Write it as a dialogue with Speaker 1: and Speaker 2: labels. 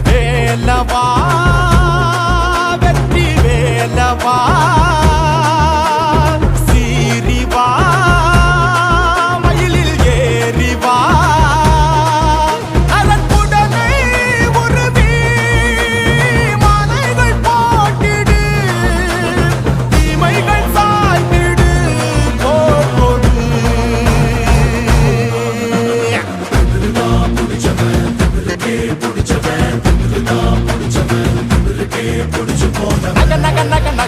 Speaker 1: வேலவா வெற்றி வேலவா சீரிவா மயிலில் ஏறிவா அரண்குடலை உருவி மாலைகள் போட்டிடு தீமைகள் சாய்த்திடு போடு nagana